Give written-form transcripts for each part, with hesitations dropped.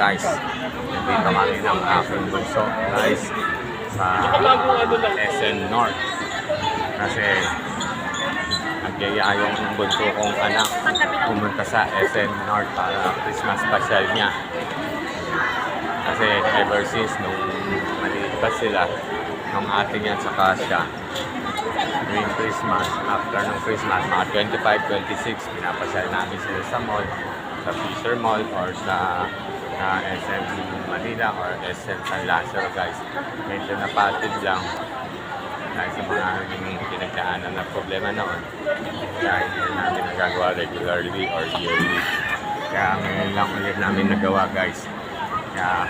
guys. Dito kami ng aking bunso guys sa SM North. Kasi nagyaya yung bunso kong anak pumunta sa SM North para Christmas special niya. Kasi ever since nung maliit pa sila, nung ate niya saka siya, during Christmas, after ng Christmas, mga 25, 26, pinapasyal namin sila sa mall, sa Fisher Mall, or sa SM Manila, or SM San Lazaro, guys. Medyo napatid lang dahil sa mga pinagdaanan na problema noon. Kaya hindi namin nagagawa regularly or yearly. Kaya ngayon lang ulit namin nagawa, guys. Kaya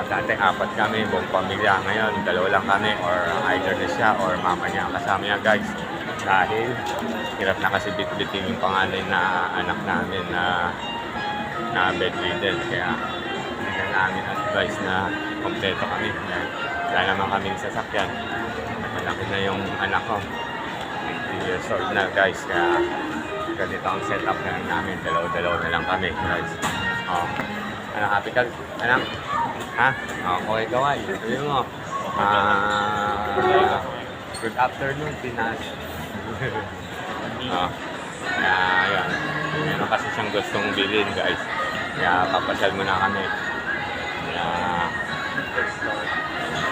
dati apat kami, buong pamilya. Ngayon, dalawa lang kami, or either na siya or mama niya ang kasama niya, guys. Dahil hirap na kasi bit-biting yung panganay na anak namin na bedridden. Kaya hindi na namin advice na kompleto kami. Wala naman kaming sasakyan. Malaki na yung anak ko. 18 years old na, guys. Kaya ganito ang setup na namin. Dalaw-dalaw na lang kami, guys. Anak, happy ka? Anak? Ha? Okay, kaway. Sabi mo. Good afternoon, Pinas. Ayan. Meron kasi siyang gustong bilhin, guys. Kaya papasyal muna kami.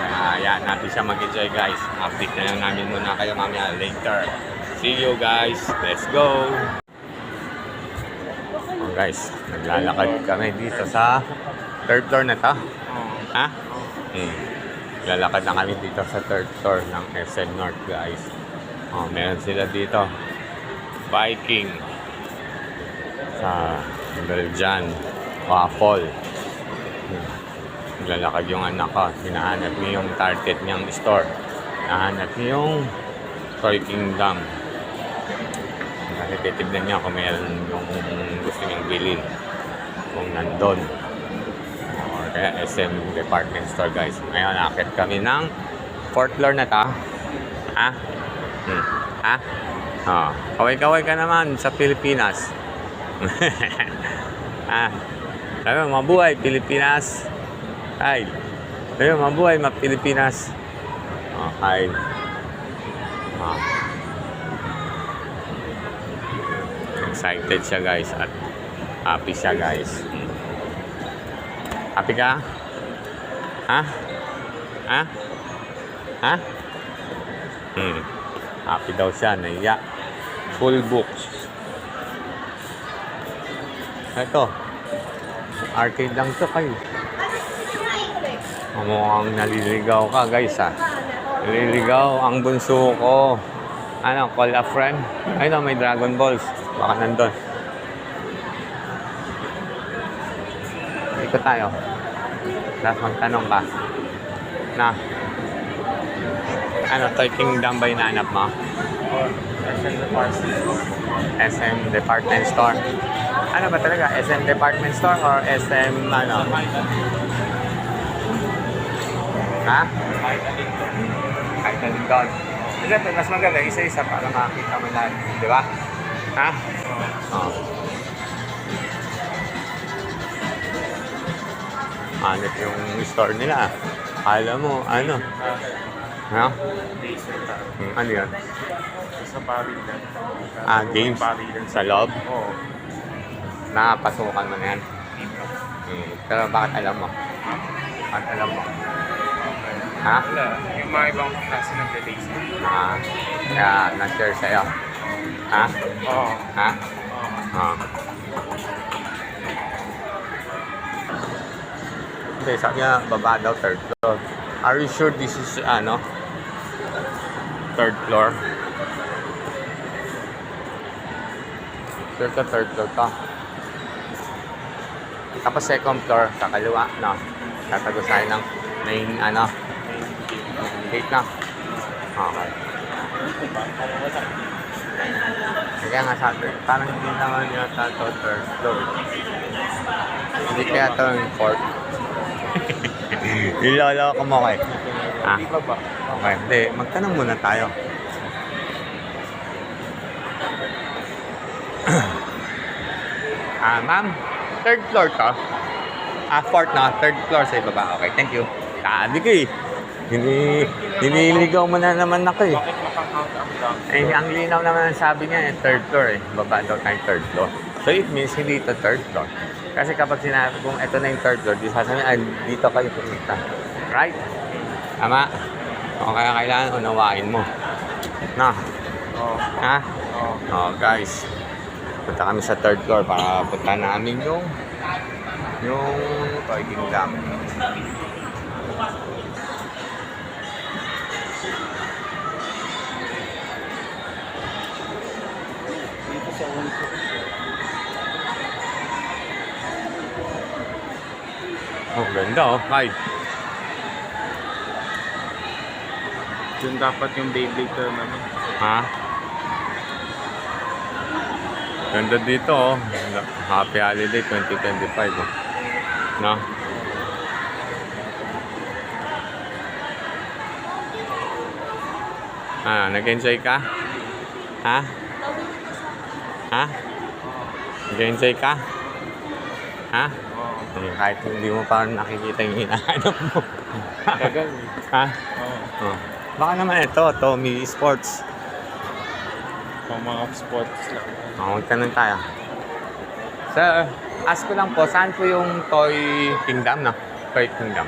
Kaya natin siya mag-enjoy, guys. Update na lang namin muna kayo mamaya later. See you, guys. Let's go! Guys, naglalakad kami dito sa third floor na to. Ha? Lalakad na kami dito sa third floor ng SM North, guys. Meron sila dito Viking sa Belgian waffle. Lalakad yung anak ko. Hinahanap niya yung target niyang store. Hinahanap niya yung Toy Kingdom. Kasi titignan niya kung meron yung gusto niyang bilhin. Kung nandun. Or kaya SM Department Store, guys. Ngayon, nakakit kami ng 4th floor na ta. Ha? Ha? Kaway-kaway ka naman sa Pilipinas. Sabi mo, mabuhay Pilipinas. Ay. Sabi mo, mabuhay Pilipinas. Okay. Excited siya, guys, at happy siya, guys. Happy ka? Ha? Ha? Ha? Happy daw siya, naiya. Full books. Ito. Arcade lang to, kayo. Mukhang naliligaw ka, guys, ha. Naliligaw ang bunso ko. Ano, call a friend? Ayun, may Dragon Balls. Baka nandun. Ikot tayo. Tapos magtanong ka. Na. Ano, Toy Kingdom ba hinahanap mo? SM Department Store. Ano ba talaga? SM Department Store or SM ano? Ha? Kahit na din doon. Siyempre, mas maganda isa-isa para makakita mo lahat. Di ba? Ha? Hanap yung store nila. Alam mo, ano? Ha? Ano yan? Sa pavilion. Games? Sa loob? Oo. Nakapasukan mo na yan? Pero bakit alam mo? Bakit alam mo? Ha? Wala. Yung mga ibang klase ng playlist. Kaya na-share sa'yo. Ha? Oo. Ha? Oo. Hindi, sabi niya, baba daw, third floor. Are you sure this is, ano? Third floor? Sure ka, third floor ka. Tapos second floor, sa kaliwa, no? Tatagos tayo ng main, ano? Gate na. Okay. Kaya nga sabi, parang hindi naman yata ito third floor. Hindi kaya ito yung fourth. Nilalawa ko mo kayo. Di ba ba? Okay, hindi. Magtanong muna tayo. Ma'am, third floor to? Fourth na. Third floor sa ibaba. Okay, thank you. Sabi ko eh. Nililigaw mo na naman ako eh. Bakit makakount ang ground Eh, ang linaw naman ang sabi niya, third floor eh. Baba daw tayo third floor. So it means hindi ito third floor. Kasi kapag sinabi kong ito na yung third floor, di sasabihin, ay, dito kayo pumunta. Right? Tama? O kaya kailangan unawain mo. Na? Oo. Ha? Oo. Guys. Punta kami sa third floor para punta namin yung Toy Kingdom. Dito sa unto. Oh, ganda oh. Hi. Yun dapat yung Beyblade term naman. Ha? Ganda dito oh. Happy Holiday 2025 oh. No? Nag-enjoy ka? Ha? Ha? Nag-enjoy ka? Ha? Oo. Kahit hindi mo pa nakikita yung hinahanap mo. Tagal. Ha? Oo. Oh. Baka naman ito, Tommy Sports. Pang mga sports lang. Magtanong tayo. Sir, ask ko lang po, saan po yung Toy Kingdom, no? Toy Kingdom.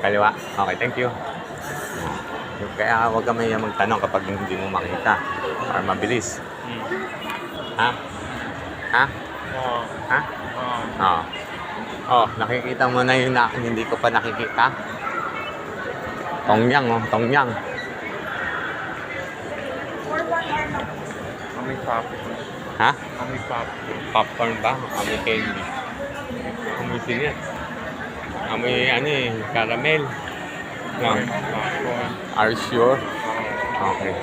Kaliwa? Okay, thank you. Kaya huwag ka may magtanong kapag hindi mo makita. Para mabilis. Ha? Ha? Oo. Ha? Oo. Oo. Oh, nakikita mo na yung hindi ko pa nakikita. Tongyang, oh. Tongyang. Amoy popcorn. Ha? Amoy popcorn. Popcorn ba? Amoy candy. Amoy sinit. Amoy ano eh, caramel. No. Amoy popcorn. Are you sure? Oo. Okay.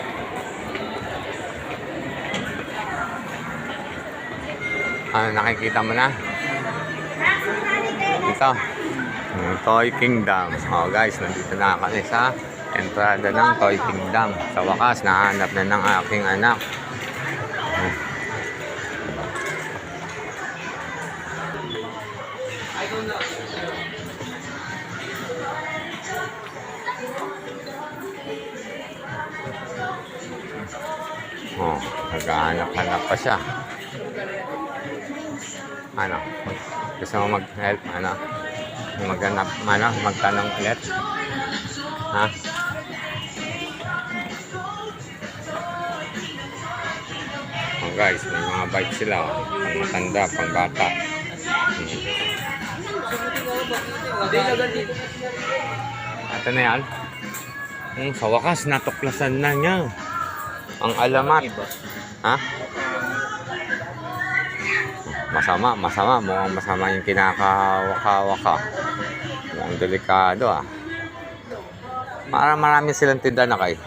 Nakikita mo na? Ito. Toy Kingdom. Oh guys, nandito na kami sa entrada ng Toy Kingdom. Sa wakas, nahanap na ng aking anak. Oh, naghahanap-hanap pa siya. Ano? Gusto mo mag-help? Ano? Maghanap, ano? Magtanong ulit? Ha? Oh guys, may mga bike sila. Oh. Pang matanda, pang bata. Ito na yan. Sa wakas, natuklasan na niya. Ang alamat. Ha? Masama. Mukhang masama yung kinakawaka-waka. Mukhang delikado ah. Marami silang tinda na kayo.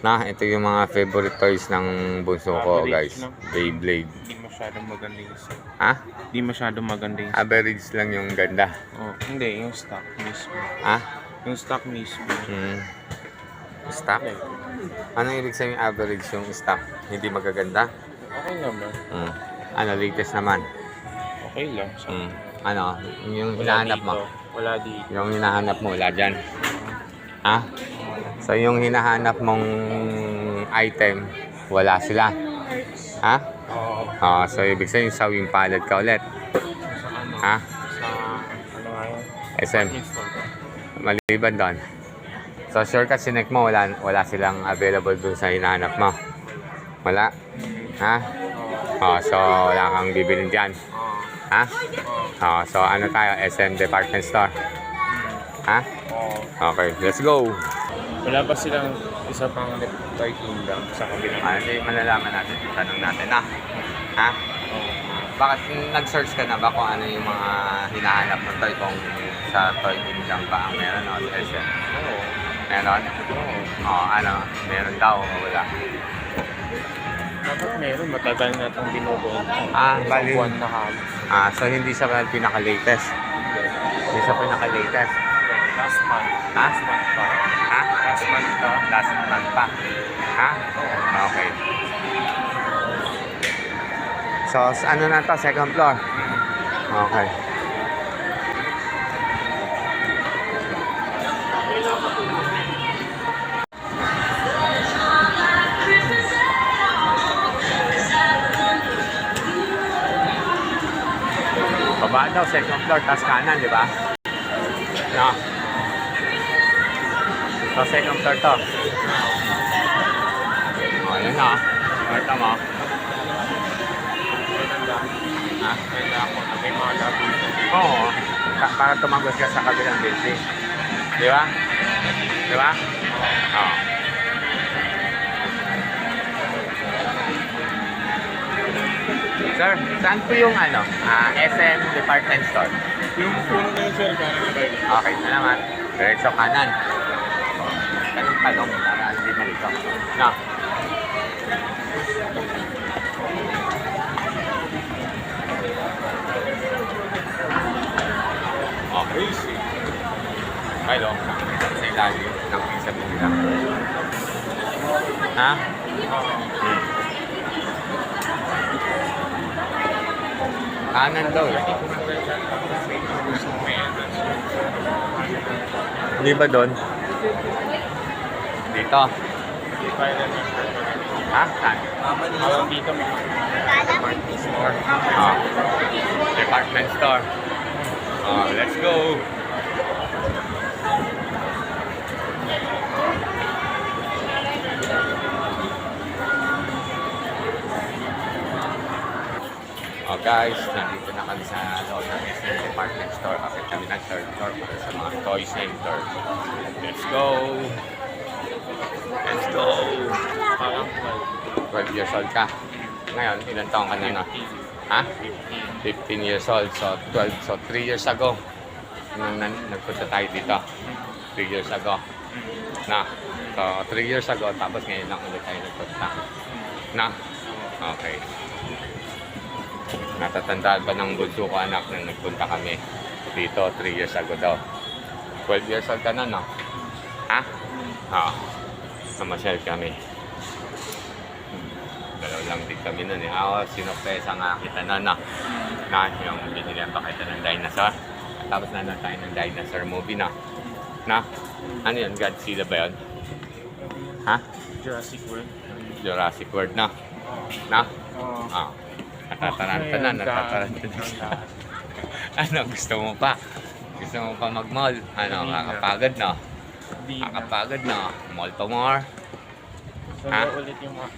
Na, ito yung mga favorite toys ng bunso ko guys. Beyblade. Hindi masyadong maganda yung stock. Ha? Hindi masyadong maganda yung stock. Average lang yung ganda. Oh, hindi, yung stock mismo. Ha? Yung stock mismo. Stock? Ano ibig sabihin average yung stock? Hindi magaganda? Okay naman. Ano, latest naman? Okay lang. Ano, yung hinahanap mo? Wala dito. Yung hinahanap mo, wala dyan? Ha? So, yung hinahanap mong item, wala sila? Ha? Oo. So, ibig sabihin, sa wing pallet ka ulit? Sa ano? Ha? Sa ano nga yun? SM? Department store. Maliban doon. So, sure ka, sinek mo, wala silang available dun sa hinahanap mo? Wala? Ha? So, wala kang bibilin dyan? Ha? So, ano tayo? SM Department Store? Ha? Okay, let's go! Wala ba silang isa pang Toy Kingdom sa kabila? Hindi, malalaman natin. Tanong natin, ha? Bakit nag-search ka na ba kung ano yung mga hinahanap ng toy? Kung sa Toy Kingdom ba ang meron o sa SM? Oo. Meron? Oo. Ano? Meron daw o wala? Dapat meron. Matagal na itong binubuo. Bali. Buwan na halos. So hindi siya pinaka-latest? Hindi siya pinaka-latest? Last month. Ha? Last month pa. Ha? Last month pa. Last month pa? Ha? Okay. So, ano na to? Second floor? Okay. baba daw, second floor, tas kanan, di ba? No. So, second floor to. O, yun na. Marta mo. Ha? Kaya ako na may mga gabi. Oo. Para tumagos ka sa kabilang building. Di ba? Di ba? Oo. Sir, saan po yung SM department store? Yung puno na yun, sir, kanan na kayo. Okay, salamat. Diretso kanan. Talong-talong para hindi malito. No. Okay. Hello. Sa ilalim ng pizza po nila. Ha? Kanan daw eh. Hindi ba doon? Dito. Ha? Saan? Dito may Department store. Oh. Department store. Oh, let's go. Oh guys, nandito na kami sa loob ng SM department store kasi kami nag-third floor para sa mga toy center. Let's go! Let's go! parang 12 years old ka. Ngayon, ilang taong ka na na? Ha? 15 years old. So, 12. So, 3 years ago. Nung nagpunta tayo dito. 3 years ago. Na. So, 3 years ago. Tapos ngayon lang ulit tayo nagpunta. Na. Okay. Natatandaan pa ng bunso ko anak na nagpunta kami dito 3 years ago daw. 12 years old ka na, no? Ha? Oo. Namasyal kami. Dalaw lang din kami nun eh. Ako, sinopesa nga kita na yung binilihan pa kita ng dinosaur. Tapos nanood tayo ng dinosaur movie na. Ano yun? Godzilla ba yun? Ha? Jurassic World. Jurassic World na. Oo. Natataranta na. Ano, gusto mo pa? Gusto mo pa mag-mall? Ano, kakapagod na? Kakapagod na. Mall to more. Saan ba ulit yung mga...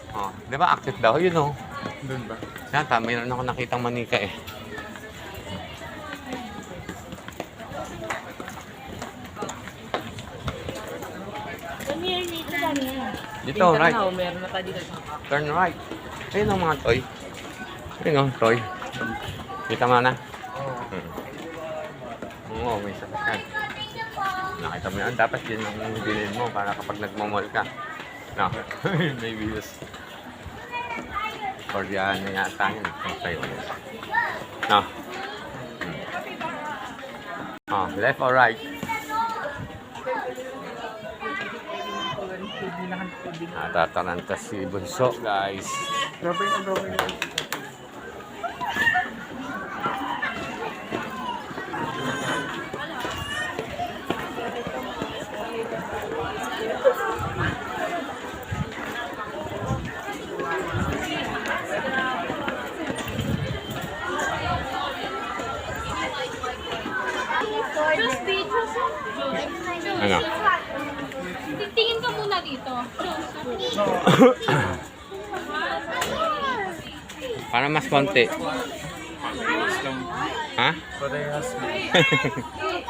Oh, di ba active daw? Yun oh. Doon ba? Yata, mayroon ako nakitang manika eh. Dito, right. Meron na tayo dito. Turn right. Ayun ang mga toy. Ayun ang toy. Kita mo na? Oo, may sakyan. Nakita mo yan. Dapat yun ang bilhin mo para kapag nagmamall ka. No, may views. Korean na yata yun. Ang tayo. No. Oh, left or right? Natataranta si Bunso, guys. Grabe na. Ano? Tingin ka muna dito. Para mas konti. Ha? Parehas mo.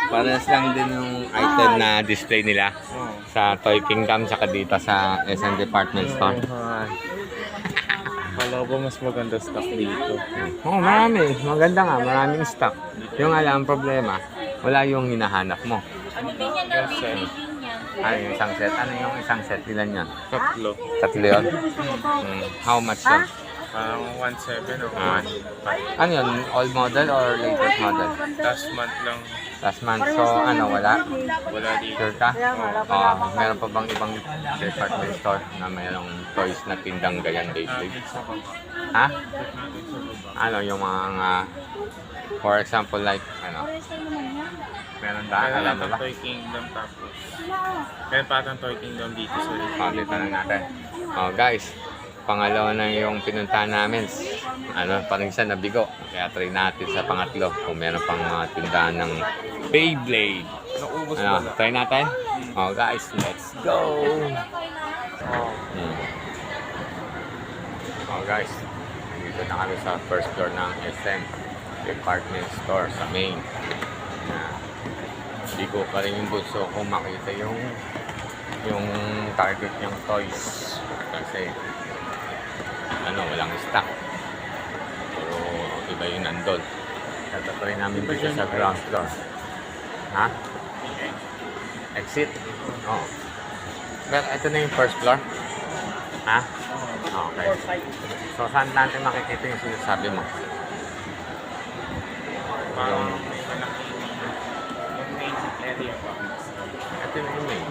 Parehas lang din yung item na display nila sa Toy Kingdom saka dito sa SM Department Store. Kala ko mas maganda stock dito. Oo, marami. Maganda nga, maraming stock. Yung alam problema, wala yung hinahanap mo. Ano din yan na baby niya? Ano yung isang set? Ano yung isang set? Ilan yan? Tatlo. Tatlo yun? How much yun? Parang 1.7 o Ah. Ano yun? Old model or latest model? last month lang. Last month. So, ano, wala? Wala dito. Sure ka? Meron pa bang ibang department store na mayroong toys na tindang ganyan lately? Sa baba. Ha? Ano yung mga, for example, like, ano? Meron ba? Meron Alam mo na ba? Toy Kingdom tapos. Meron pa atang Toy Kingdom dito sa Oh, dito na natin. Oh, guys, pangalawa na yung pinuntahan namin. ano, parang siya nabigo. Kaya try natin sa pangatlo kung meron pang mga tindahan ng Beyblade. Naubos mo Ano, na. try natin? Oh guys, let's go! Oh. Oh guys, dito na kami sa first floor ng SM Department Store sa main. Hindi ko pa rin yung bunso kung makita yung target niyang toys. Kasi ano, walang stock. Pero iba yung nandun. Tatapay namin dito sa ground floor. Ha? Exit? Oo. Pero ito na yung first floor. Ha? Okay. So, saan natin makikita yung sinasabi mo? Parang Yung, may malaking main area pa. ito na yung main.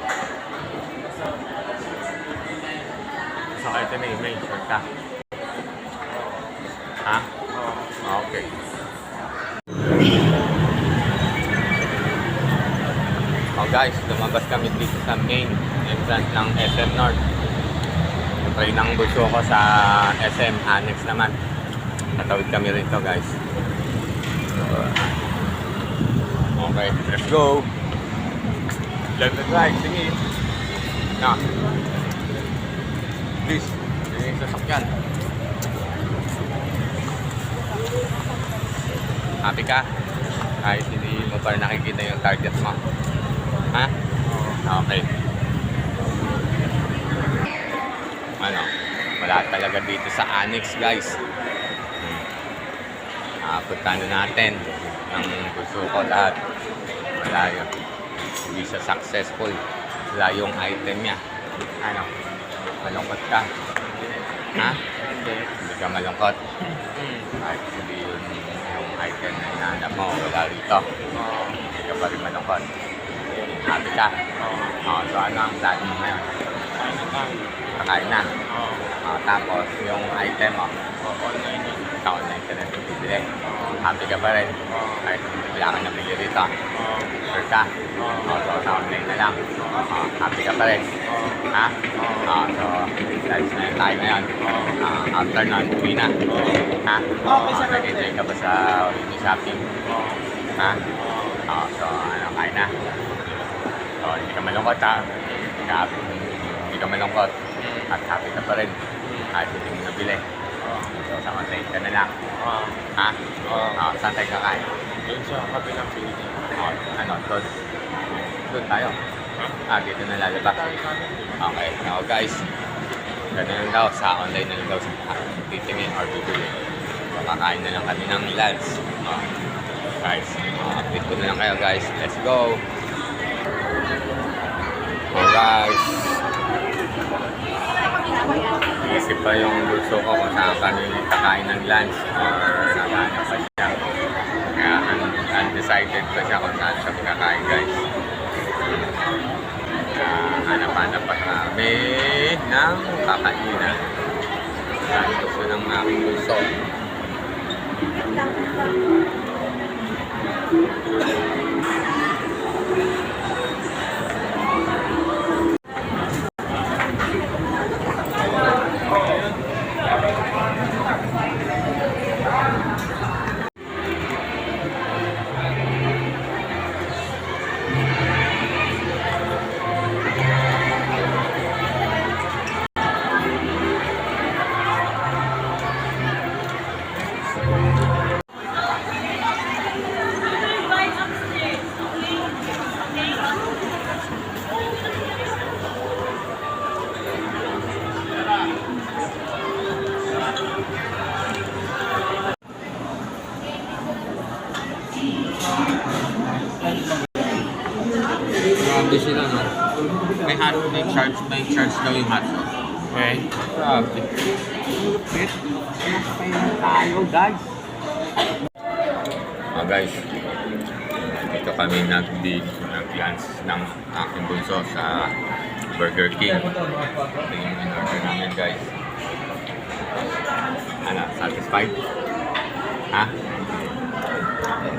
So, ito na yung main. Sure ka? Ha? Oh. Okay. Oh guys, lumabas kami dito sa main entrance ng SM North. Try ng buso ko sa SM Annex naman. Tatawid kami rito guys. Okay, let's go. Let's ride, tingin. Na. Please, tingin sa sakyan. Happy ka? Kahit hindi mo pa nakikita yung target mo. Ha? Okay. Ano? Wala talaga dito sa Annex guys. Punta na natin ang gusto ko lahat. Wala yun. Hindi siya successful. Wala yung item niya. Ano? Malungkot ka? Ha? Hindi ka malungkot? Kahit hindi yung item na hinahanap mo, wala rito. Hindi ka pa rin malungkot. Happy ka? So ano ang plan mo ngayon? Kakain na. Tapos yung item mo, Online yun. sa online ka na bibili. Happy ka pa rin. Kahit wala ka na bili rito. Sure ka? So sa online na lang. Happy ka pa rin. Ha? So lives na yung tayo ngayon. After nun, uwi na. Ha? Nag-enjoy ka ba sa shopping? Ha? So ano, kain na. So hindi ka malungkot ha. Hindi ka malungkot. At happy ka pa rin. Kahit hindi mo nabili. So sa online ka na lang. Ha? Saan tayo kakain? Yun sa kabilang building. Ano? Doon tayo. Dito na lalabas. Okay. Now guys, ganun daw. Sa online na lang daw sa titingin or bibili. So kakain na lang kami ng lunch. Guys, update ko na lang kayo guys. Let's go! Guys, isip pa yung bulso ko kung saan kami kakain ng lunch or naghanap pa siya. Kaya undecided pa siya kung saan siya kakain guys. Hanap-hanap pa kami ng kakainan. Saan gusto ng aking bulso. Grabe sila, no? May charge daw yung hot sauce. Okay. Grabe. Lupit. Nakapayan tayo, guys. Guys, dito kami nag-lunch ng aking bunso sa Burger King. Ito yung in-order namin, guys. Ano, satisfied? Ha?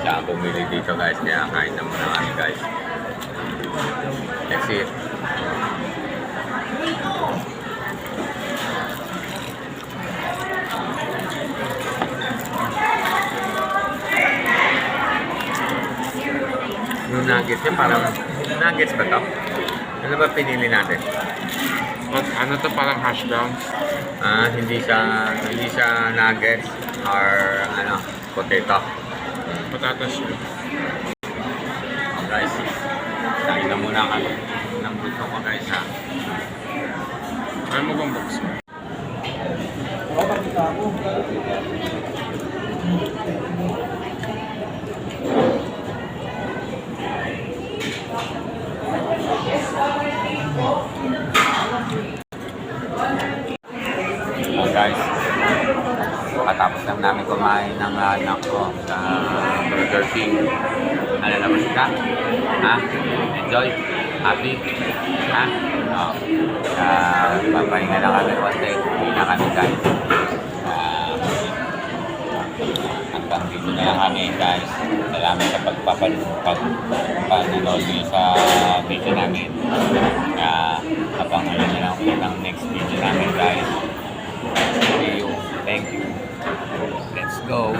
Siya ang bumili dito, guys. Kaya kain na muna kami, guys. Let's see it. nuggets yun. Parang nuggets ba to? Ano ba pinili natin? At ano to, parang hash browns? Hindi siya nuggets or ano, potato. Patatas yun. Guys, kain na muna kami ng gusto ko guys ha. Ano mo bang box? Guys, katapos lang namin kumain ng anak ko sa Burger King. Nalalabas ka? Ha? Enjoy? Happy? Ha? Oo. Papahinga na kami konti. Hindi na kami guys. Hanggang dito na lang kami guys. Salamat sa pagpapanood niyo sa video namin. Abangan nyo lang po ng next video namin guys. See you. Thank you. Let's go.